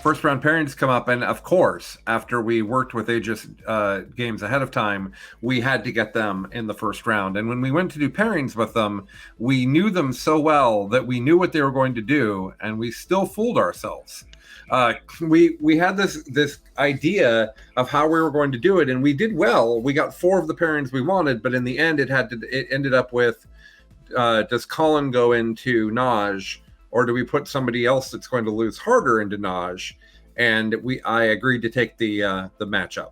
first round pairings come up, and of course, after we worked with Aegis games ahead of time, we had to get them in the first round. And when we went to do pairings with them, we knew them so well that we knew what they were going to do, and we still fooled ourselves. We had this idea of how we were going to do it, and we did well. We got 4 of the pairings we wanted, but in the end, it ended up with does Colin go into Naj, or do we put somebody else that's going to lose harder into Naj? And I agreed to take the matchup.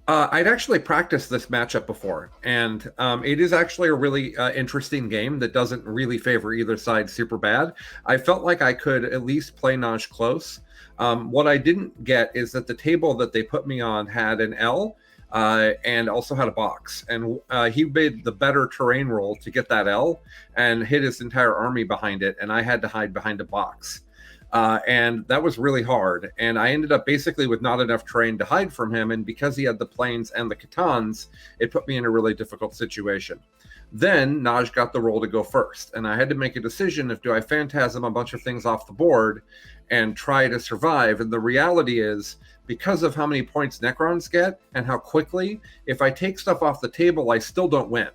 I'd actually practiced this matchup before, and it is actually a really interesting game that doesn't really favor either side super bad. I felt like I could at least play Naj close. What I didn't get is that the table that they put me on had an L and also had a box. And he made the better terrain roll to get that L and hit his entire army behind it, and I had to hide behind a box. And that was really hard. And I ended up basically with not enough terrain to hide from him. And because he had the planes and the Catans, it put me in a really difficult situation. Then Naj got the roll to go first. And I had to make a decision do I phantasm a bunch of things off the board and try to survive. And the reality is, because of how many points Necrons get and how quickly, if I take stuff off the table, I still don't win.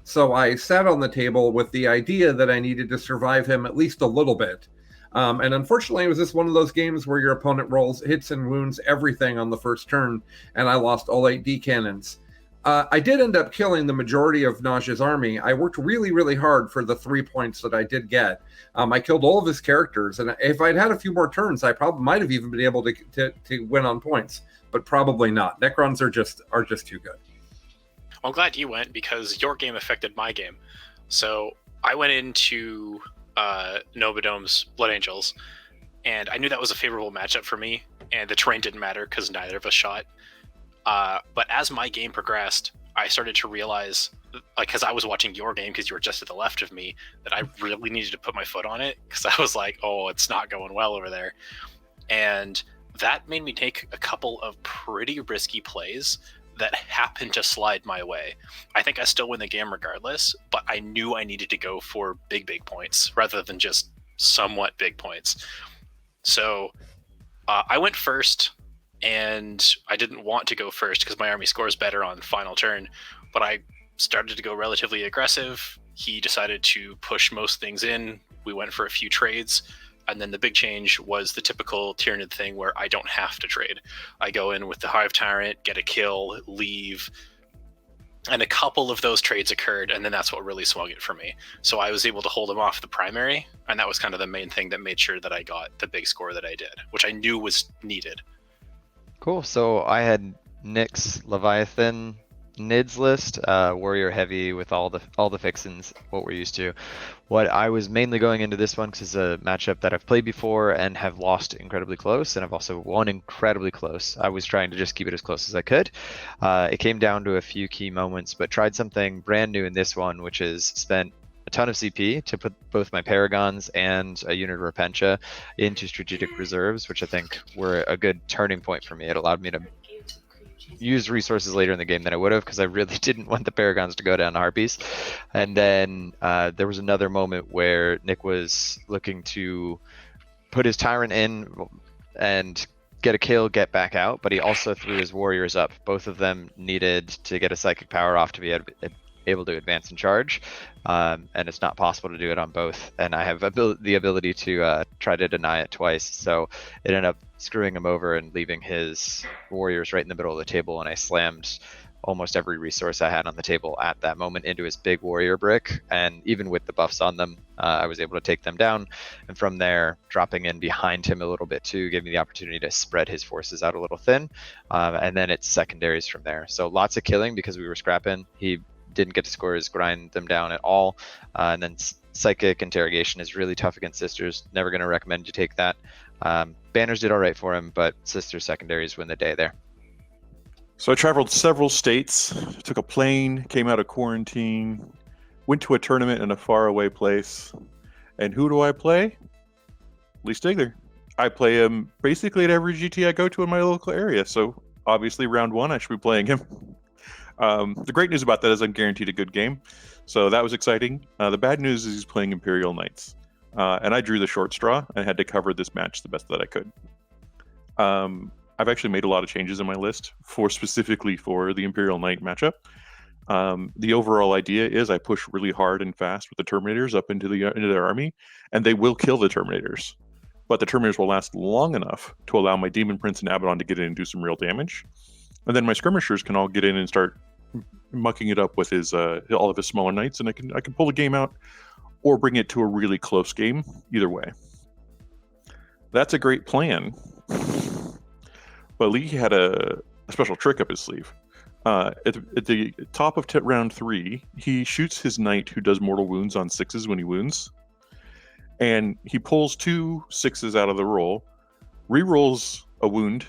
So I sat on the table with the idea that I needed to survive him at least a little bit. And unfortunately, it was just one of those games where your opponent rolls hits and wounds everything on the first turn, and I lost all 8 D cannons. I did end up killing the majority of Naj's army. I worked really, really hard for the 3 points that I did get. I killed all of his characters, and if I'd had a few more turns, I probably might have even been able to win on points, but probably not. Necrons are just too good. I'm glad you went, because your game affected my game. So I went into Novadome's Blood Angels, and I knew that was a favorable matchup for me, and the terrain didn't matter because neither of us shot. But as my game progressed, I started to realize, like, because I was watching your game because you were just to the left of me, that I really needed to put my foot on it, because I was like, oh, it's not going well over there. And that made me take a couple of pretty risky plays that happened to slide my way. I think I still win the game regardless, but I knew I needed to go for big points rather than just somewhat big points. So I went first, and I didn't want to go first because my army scores better on final turn, but I started to go relatively aggressive. He decided to push most things in. We went for a few trades. And then the big change was the typical Tyranid thing where I don't have to trade. I go in with the Hive Tyrant, get a kill, leave. And a couple of those trades occurred, and then that's what really swung it for me. So I was able to hold him off the primary, and that was kind of the main thing that made sure that I got the big score that I did, which I knew was needed. Cool. So I had Nick's Leviathan Nids list, warrior heavy with all the fixins, what we're used to. What I was mainly going into this one, because it's a matchup that I've played before and have lost incredibly close, and I've also won incredibly close. I was trying to just keep it as close as I could. It came down to a few key moments, but tried something brand new in this one, which is spent a ton of CP to put both my Paragons and a unit of Repentia into strategic reserves, which I think were a good turning point for me. It allowed me to use resources later in the game than I would have, because I really didn't want the Paragons to go down to Harpies. And then there was another moment where Nick was looking to put his Tyrant in and get a kill, get back out, but he also threw his warriors up. Both of them needed to get a psychic power off to be able to advance and charge, and it's not possible to do it on both, and I have the ability to try to deny it twice, so it ended up screwing him over and leaving his warriors right in the middle of the table, and I slammed almost every resource I had on the table at that moment into his big warrior brick, and even with the buffs on them, I was able to take them down, and from there, dropping in behind him a little bit too gave me the opportunity to spread his forces out a little thin, and then it's secondaries from there. So lots of killing because we were scrapping. He didn't get to score his grind them down at all, and then psychic interrogation is really tough against sisters. Never going to recommend you take that. Banners did all right for him, but sisters secondaries win the day there. So I traveled several states, took a plane, came out of quarantine, went to a tournament in a faraway place. And who do I play? Lee Stigler. I play him basically at every GT I go to in my local area. So obviously round one, I should be playing him. The great news about that is I'm guaranteed a good game. So that was exciting. The bad news is he's playing Imperial Knights. and I drew the short straw and had to cover this match the best that I could. I've actually made a lot of changes in my list specifically for the Imperial Knight matchup. The overall idea is I push really hard and fast with the Terminators up into their army, and they will kill the Terminators. But the Terminators will last long enough to allow my Demon Prince and Abaddon to get in and do some real damage. And then my skirmishers can all get in and start mucking it up with all of his smaller knights, and I can pull the game out or bring it to a really close game. Either way, that's a great plan. But Lee had a special trick up his sleeve. At the top of round 3, he shoots his knight who does mortal wounds on 6s when he wounds, and he pulls 2 6s out of the roll, re-rolls a wound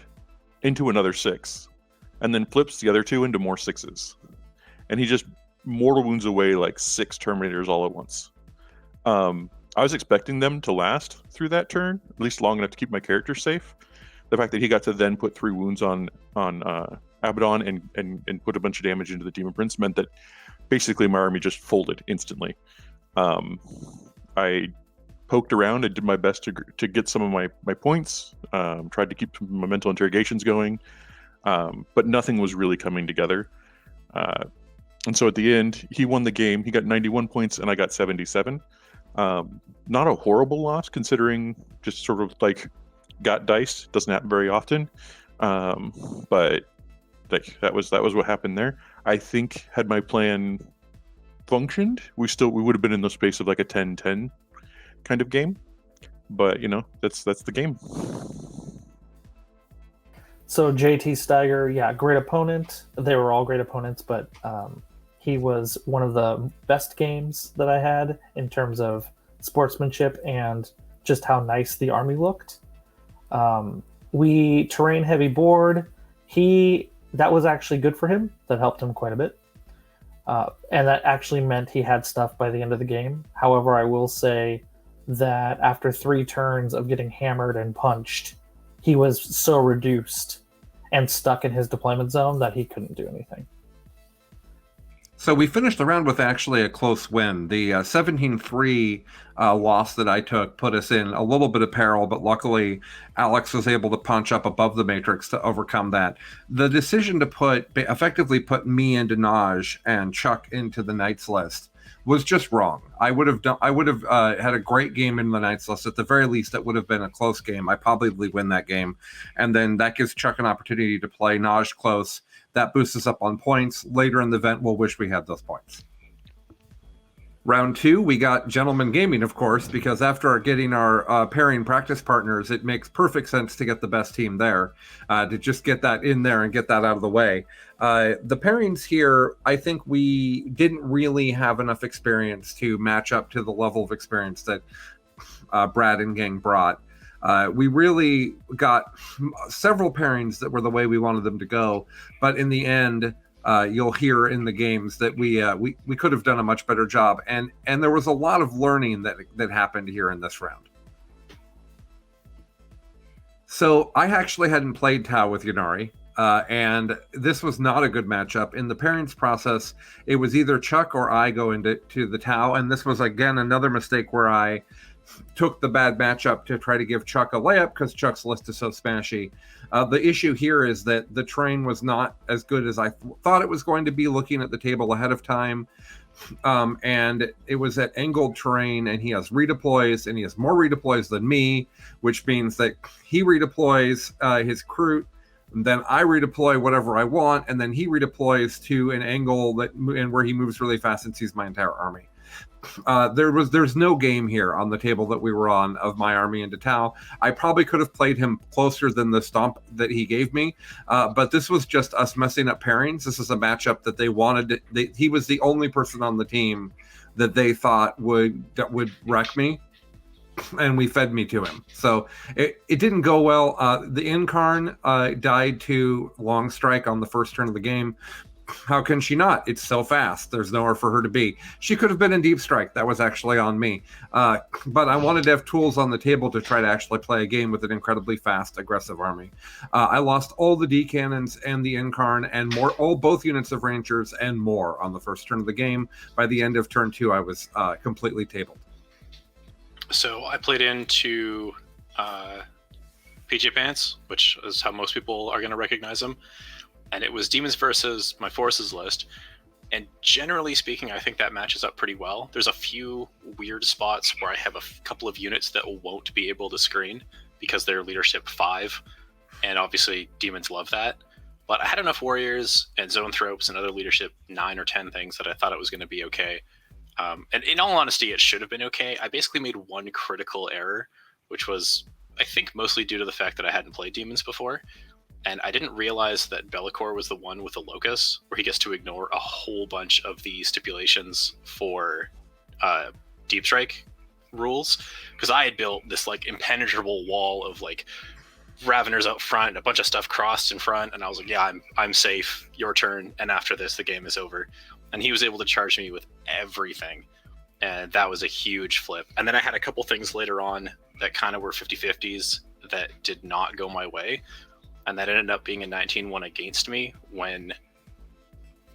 into another 6, and then flips the other 2 into more 6s. And he just mortal wounds away like 6 Terminators all at once. I was expecting them to last through that turn, at least long enough to keep my character safe. The fact that he got to then put 3 wounds on Abaddon and put a bunch of damage into the Demon Prince meant that basically my army just folded instantly. I poked around and did my best to get some of my points, tried to keep my mental interrogations going, but nothing was really coming together. And so at the end, he won the game. He got 91 points and I got 77. Not a horrible loss considering just sort of like got diced. Doesn't happen very often. But like that was what happened there. I think had my plan functioned, we would have been in the space of like a 10-10 kind of game. But that's the game. So JT Steiger, yeah, great opponent. They were all great opponents, but he was one of the best games that I had in terms of sportsmanship and just how nice the army looked. We terrain heavy board. That was actually good for him. That helped him quite a bit. And that actually meant he had stuff by the end of the game. However, I will say that after 3 turns of getting hammered and punched, he was so reduced and stuck in his deployment zone that he couldn't do anything. So we finished the round with actually a close win. The 17-3 loss that I took put us in a little bit of peril, but luckily Alex was able to punch up above the matrix to overcome that. The decision to effectively put me into Naj and Chuck into the Knights list was just wrong. I would have had a great game in the Knights list. At the very least, it would have been a close game. I probably win that game, and then that gives Chuck an opportunity to play Naj close. That boosts us up on points. Later in the event, we'll wish we had those points. Round 2, we got Gentleman Gaming, of course, because after getting our pairing practice partners, it makes perfect sense to get the best team there, to just get that in there and get that out of the way. The pairings here, I think we didn't really have enough experience to match up to the level of experience that Brad and gang brought. We really got several pairings that were the way we wanted them to go, but in the end, you'll hear in the games that we could have done a much better job, and there was a lot of learning that happened here in this round. So I actually hadn't played Tau with Yannari, and this was not a good matchup. In the pairings process, it was either Chuck or I go into the Tau, and this was again another mistake where I took the bad matchup to try to give Chuck a layup because Chuck's list is so smashy. The issue here is that the terrain was not as good as I thought it was going to be looking at the table ahead of time. And it was at angled terrain, and he has redeploys, and he has more redeploys than me, which means that he redeploys his crew, and then I redeploy whatever I want, and then he redeploys to an angle where he moves really fast and sees my entire army. There's no game here on the table that we were on of my army into Tau. I probably could have played him closer than the stomp that he gave me, but this was just us messing up pairings. This is a matchup that they wanted. He was the only person on the team that they thought would wreck me, and we fed me to him. So it didn't go well. The Incarn died to Long Strike on the first turn of the game. How can she not? It's so fast. There's nowhere for her to be. She could have been in Deep Strike. That was actually on me. But I wanted to have tools on the table to try to actually play a game with an incredibly fast, aggressive army. I lost all the D cannons and the Incarn and both units of Rangers and more on the first turn of the game. By the end of turn 2, I was completely tabled. So I played into PJ Pants, which is how most people are going to recognize them. And it was Demons versus my Forces list. And generally speaking, I think that matches up pretty well. There's a few weird spots where I have a couple of units that won't be able to screen because they're leadership 5. And obviously, Demons love that. But I had enough Warriors and Zone Thropes and other leadership 9 or 10 things that I thought it was going to be okay. And in all honesty, it should have been okay. I basically made one critical error, which was, I think, mostly due to the fact that I hadn't played Demons before. And I didn't realize that Bellicor was the one with the Locus, where he gets to ignore a whole bunch of the stipulations for Deep Strike rules. Because I had built this like impenetrable wall of like Raveners out front, a bunch of stuff crossed in front, and I was like, yeah, I'm safe, your turn, and after this the game is over. And he was able to charge me with everything, and that was a huge flip. And then I had a couple things later on that kind of were 50-50s that did not go my way, and that ended up being a 19-1 against me when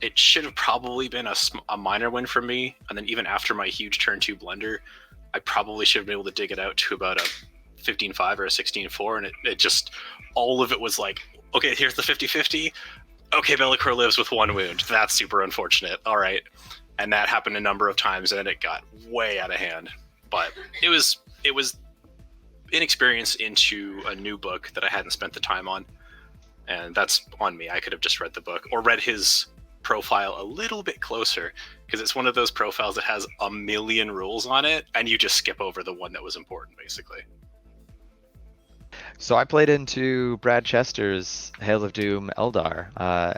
it should have probably been a minor win for me. And then even after my huge turn 2 blunder, I probably should have been able to dig it out to about a 15-5 or a 16-4, and it just, all of it was like, okay, here's the 50-50. Okay, Bellicor lives with 1 wound. That's super unfortunate. All right. And that happened a number of times, and it got way out of hand. But it was inexperience into a new book that I hadn't spent the time on. And that's on me. I could have just read the book or read his profile a little bit closer, because it's one of those profiles that has a million rules on it, and you just skip over the one that was important, basically. So I played into Brad Chester's Hail of Doom Eldar,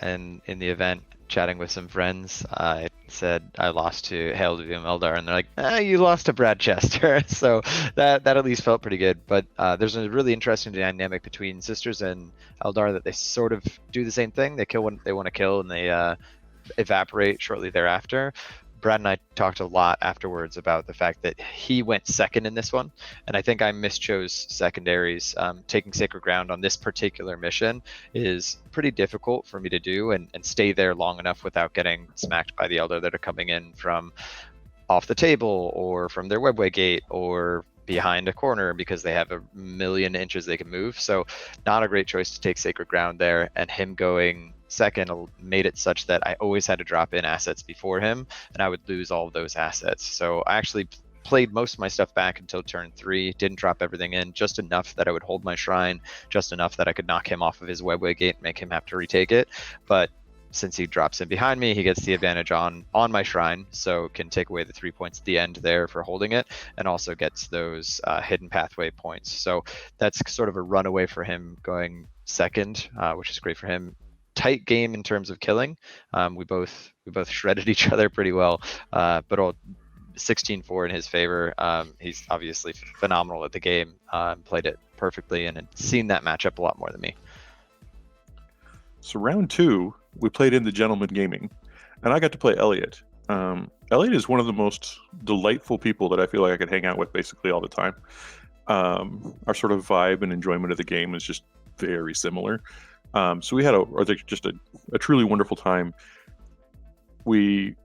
and in the event, chatting with some friends, I said I lost to Hail of Doom Eldar, and they're like, you lost to Brad Chester. So that at least felt pretty good. But there's a really interesting dynamic between Sisters and Eldar, that they sort of do the same thing. They kill when they want to kill, and they evaporate shortly thereafter. Brad and I talked a lot afterwards about the fact that he went second in this one, and I think I mischose secondaries. Taking Sacred Ground on this particular mission is pretty difficult for me to do and stay there long enough without getting smacked by the Elder that are coming in from off the table or from their webway gate or behind a corner, because they have a million inches they can move. So not a great choice to take Sacred Ground there, and him going second made it such that I always had to drop in assets before him, and I would lose all of those assets. So I actually played most of my stuff back until turn 3, didn't drop everything in, just enough that I would hold my shrine, just enough that I could knock him off of his webway gate and make him have to retake it. But since he drops in behind me, he gets the advantage on my shrine, so can take away the 3 points at the end there for holding it, and also gets those hidden pathway points. So that's sort of a runaway for him going second, which is great for him. Tight game in terms of killing. We both shredded each other pretty well, but all 16-4 in his favor. He's obviously phenomenal at the game, played it perfectly, and had seen that matchup a lot more than me. So round 2, we played in the Gentleman Gaming, and I got to play Elliot. Elliot is one of the most delightful people that I feel like I could hang out with basically all the time. Our sort of vibe and enjoyment of the game is just very similar. So we had just a truly wonderful time. We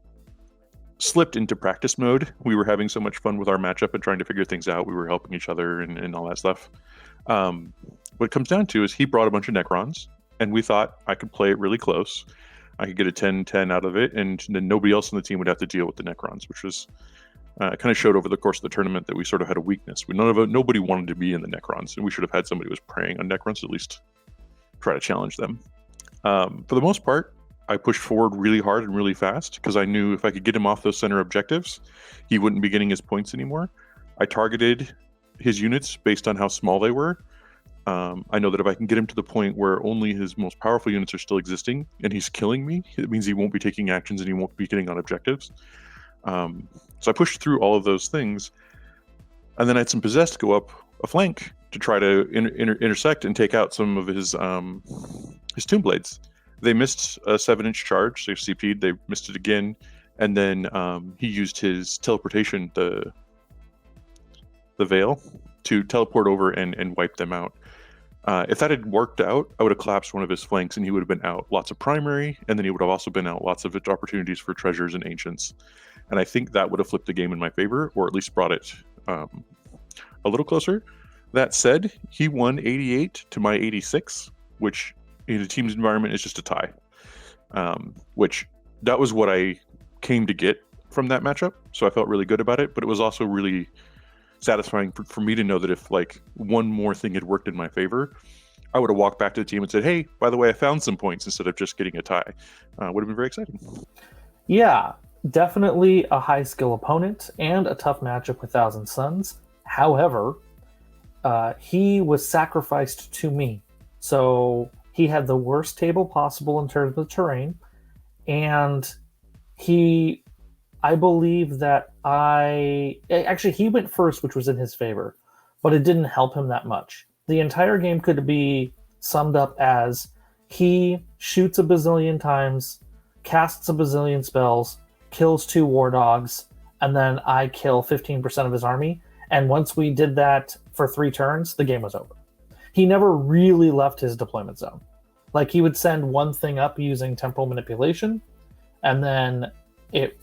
slipped into practice mode. We were having so much fun with our matchup and trying to figure things out. We were helping each other and all that stuff. What it comes down to is he brought a bunch of Necrons, and we thought I could play it really close. I could get a 10-10 out of it, and then nobody else on the team would have to deal with the Necrons, which was kind of showed over the course of the tournament that we sort of had a weakness. Nobody wanted to be in the Necrons, and we should have had somebody who was preying on Necrons, at least try to challenge them. For the most part, I pushed forward really hard and really fast because I knew if I could get him off those center objectives, he wouldn't be getting his points anymore. I targeted his units based on how small they were. I know that if I can get him to the point where only his most powerful units are still existing and he's killing me, it means he won't be taking actions and he won't be getting on objectives. So I pushed through all of those things, and then I had some Possessed go up a flank to try to intersect and take out some of his Tomb Blades. They missed a 7-inch charge, so CP'd, they missed it again, and then he used his teleportation, the Veil, to teleport over and wipe them out. If that had worked out, I would have collapsed one of his flanks and he would have been out lots of primary, and then he would have also been out lots of opportunities for treasures and ancients. And I think that would have flipped the game in my favor, or at least brought it a little closer. That said, he won 88 to my 86, which in a team's environment is just a tie. Which that was what I came to get from that matchup, so I felt really good about it. But it was also really satisfying for me to know that if like one more thing had worked in my favor, I would have walked back to the team and said, "Hey, by the way, I found some points," instead of just getting a tie. Would have been very exciting. Yeah, definitely a high skill opponent and a tough matchup with Thousand Suns. However, he was sacrificed to me. So he had the worst table possible in terms of terrain. And I believe that actually, he went first, which was in his favor, but it didn't help him that much. The entire game could be summed up as he shoots a bazillion times, casts a bazillion spells, kills 2 war dogs, and then I kill 15% of his army. And once we did that for 3 turns, the game was over. He never really left his deployment zone. Like, he would send one thing up using temporal manipulation, and then it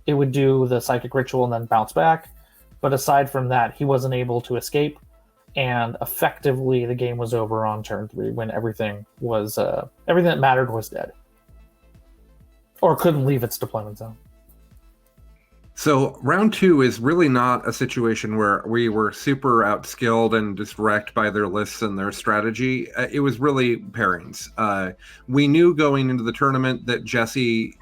would do the psychic ritual and then bounce back. But aside from that, he wasn't able to escape, and effectively the game was over on turn 3 when everything that mattered was dead. Or couldn't leave its deployment zone. So round 2 is really not a situation where we were super outskilled and just wrecked by their lists and their strategy. It was really pairings. We knew going into the tournament that Jesse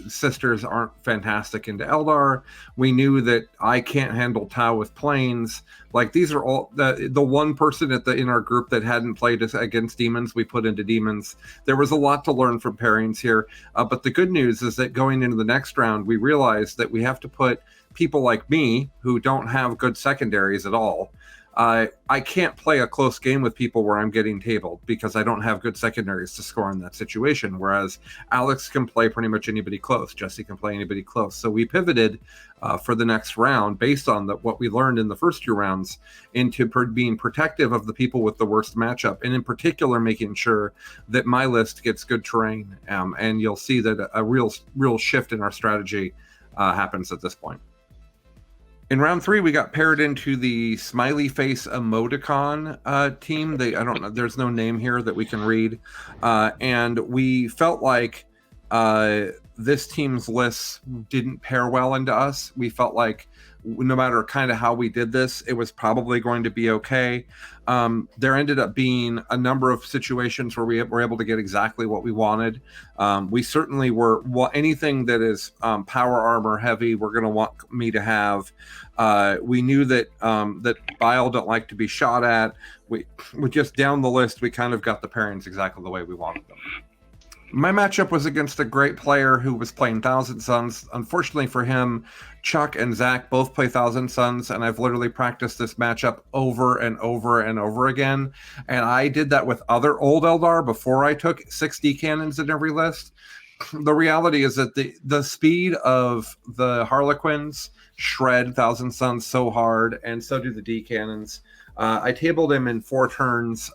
sisters aren't fantastic into Eldar. We knew that I can't handle Tau with planes. Like, these are all the one person in our group that hadn't played against demons, we put into demons. There was a lot to learn from pairings here. But the good news is that going into the next round, we realized that we have to put people like me who don't have good secondaries at all. I can't play a close game with people where I'm getting tabled because I don't have good secondaries to score in that situation. Whereas Alex can play pretty much anybody close. Jesse can play anybody close. So we pivoted for the next round based on what we learned in the first 2 rounds into being protective of the people with the worst matchup. And in particular, making sure that my list gets good terrain. And you'll see that a real shift in our strategy happens at this point. In round 3, we got paired into the smiley face emoticon team. I don't know. There's no name here that we can read, and we felt like this team's lists didn't pair well into us. We felt like no matter kind of how we did this, it was probably going to be okay. There ended up being a number of situations where we were able to get exactly what we wanted. We certainly were. Well, anything that is power armor heavy, we're going to want me to have. We knew that Bile don't like to be shot at. We just down the list, we kind of got the pairings exactly the way we wanted them. My matchup was against a great player who was playing Thousand Suns. Unfortunately for him, Chuck and Zach both play Thousand Suns, and I've literally practiced this matchup over and over and over again. And I did that with other old Eldar before I took 6 D cannons in every list. The reality is that the speed of the Harlequins shred Thousand Suns so hard, and so do the D cannons. I tabled him in 4 turns.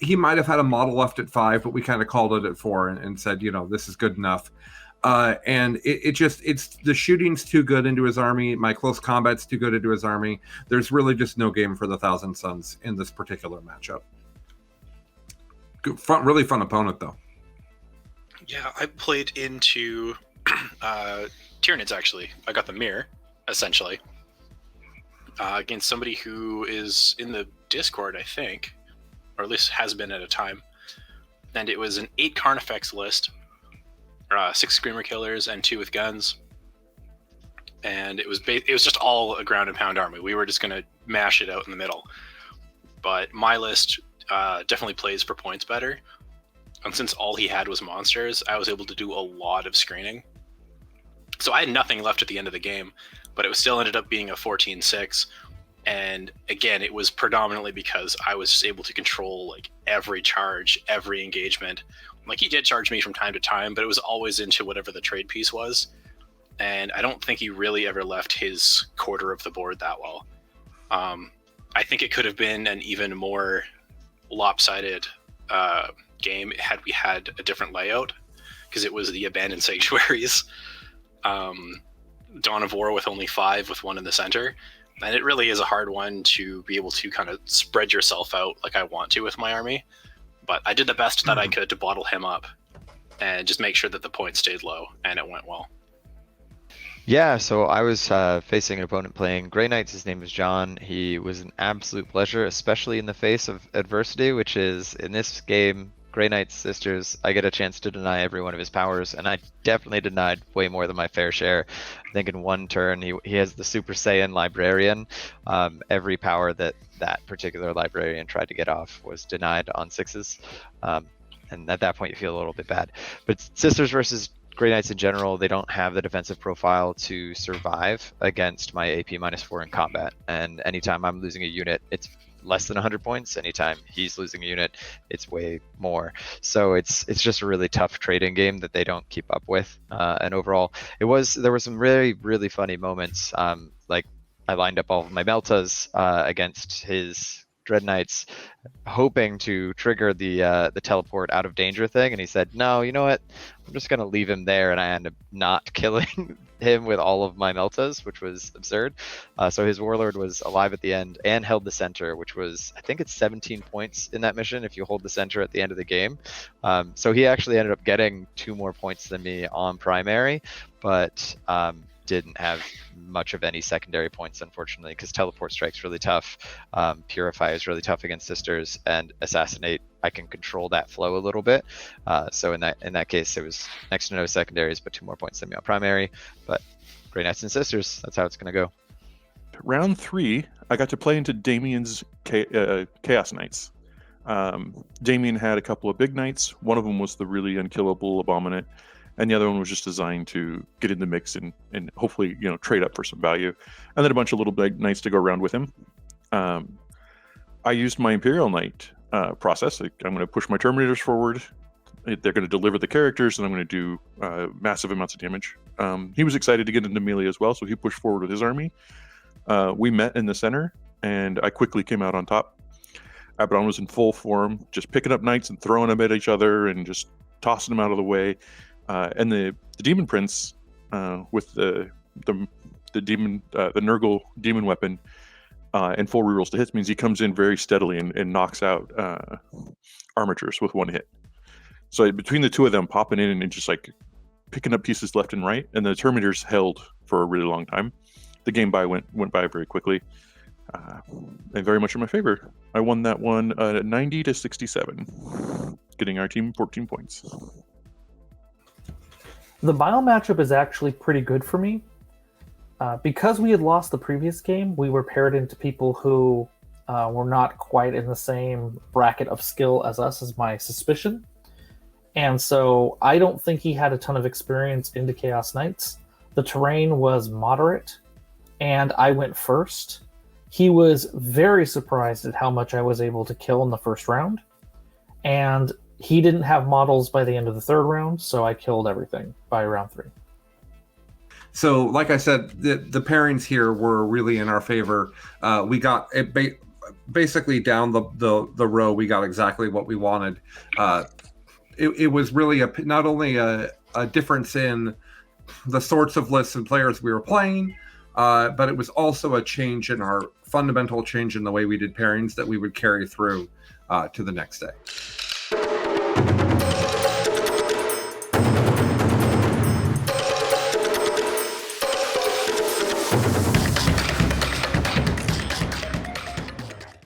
He might have had a model left at 5, but we kind of called it at 4 and said, this is good enough. And it's the shooting's too good into his army. My close combat's too good into his army. There's really just no game for the Thousand Suns in this particular matchup. Really fun opponent, though. Yeah, I played into Tyranids, actually. I got the mirror, essentially, against somebody who is in the Discord, I think, or at least has been at a time. And it was an 8 Carnifex list, 6 Screamer Killers, and 2 with guns. And it was just all a ground and pound army. We were just going to mash it out in the middle. But my list definitely plays for points better. And since all he had was monsters, I was able to do a lot of screening. So I had nothing left at the end of the game, but it still ended up being a 14-6. And again, it was predominantly because I was just able to control like every charge, every engagement. Like, he did charge me from time to time, but it was always into whatever the trade piece was. And I don't think he really ever left his quarter of the board that well. I think it could have been an even more lopsided game had we had a different layout, because it was the Abandoned Sanctuaries, Dawn of War with only 5 with 1 in the center. And it really is a hard one to be able to kind of spread yourself out like I want to with my army. But I did the best that I could to bottle him up and just make sure that the points stayed low, and it went well. Yeah, so I was facing an opponent playing Grey Knights. His name was John. He was an absolute pleasure, especially in the face of adversity, which is in this game, Grey Knights Sisters, I get a chance to deny every one of his powers, and I definitely denied way more than my fair share. I think in one turn, he has the Super Saiyan Librarian. Every power that particular Librarian tried to get off was denied on 6s. And at that point, you feel a little bit bad. But Sisters versus Grey Knights in general, they don't have the defensive profile to survive against my AP -4 in combat. And anytime I'm losing a unit, it's less than 100 points. Anytime he's losing a unit, it's way more. So it's just a really tough trading game that they don't keep up with. And overall, there were some really funny moments. Like I lined up all of my Meltas against his Dread Knights, hoping to trigger the teleport out of danger thing, and he said, "No, you know what? I'm just gonna leave him there," and I ended up not killing him with all of my Meltas, which was absurd. So his Warlord was alive at the end and held the center, which was, I think it's 17 points in that mission if you hold the center at the end of the game. So he actually ended up getting 2 more points than me on primary, but didn't have much of any secondary points, unfortunately, because Teleport Strike's really tough, Purify is really tough against Sisters, and Assassinate, I can control that flow a little bit. So in that case, it was next to no secondaries, but 2 more points than me on primary. But Grey Knights and Sisters, that's how it's going to go. Round 3, I got to play into Damien's Chaos Knights. Damien had a couple of big knights. One of them was the really unkillable Abominate, and the other one was just designed to get in the mix and hopefully, trade up for some value. And then a bunch of little big knights to go around with him. I used my Imperial Knight process. I'm going to push my Terminators forward. They're going to deliver the characters, and I'm going to do massive amounts of damage. He was excited to get into melee as well, so he pushed forward with his army. We met in the center, and I quickly came out on top. Abaddon was in full form, just picking up knights and throwing them at each other and just tossing them out of the way. And the Demon Prince with the demon, the Nurgle demon weapon and full rerolls to hits means he comes in very steadily and knocks out armatures with 1 hit. So between the two of them popping in and just like picking up pieces left and right, and the Terminators held for a really long time. The game went by very quickly, and very much in my favor. I won that one 90-67, getting our team 14 points. The Bile matchup is actually pretty good for me. Because we had lost the previous game, we were paired into people who were not quite in the same bracket of skill as us, is my suspicion. And so I don't think he had a ton of experience into Chaos Knights. The terrain was moderate, and I went first. He was very surprised at how much I was able to kill in the first round. And he didn't have models by the end of the 3rd round, so I killed everything by round 3. So, like I said, the pairings here were really in our favor. We got it basically down the row. We got exactly what we wanted. It was really not only a difference in the sorts of lists and players we were playing, but it was also a change in our fundamental change in the way we did pairings that we would carry through to the next day.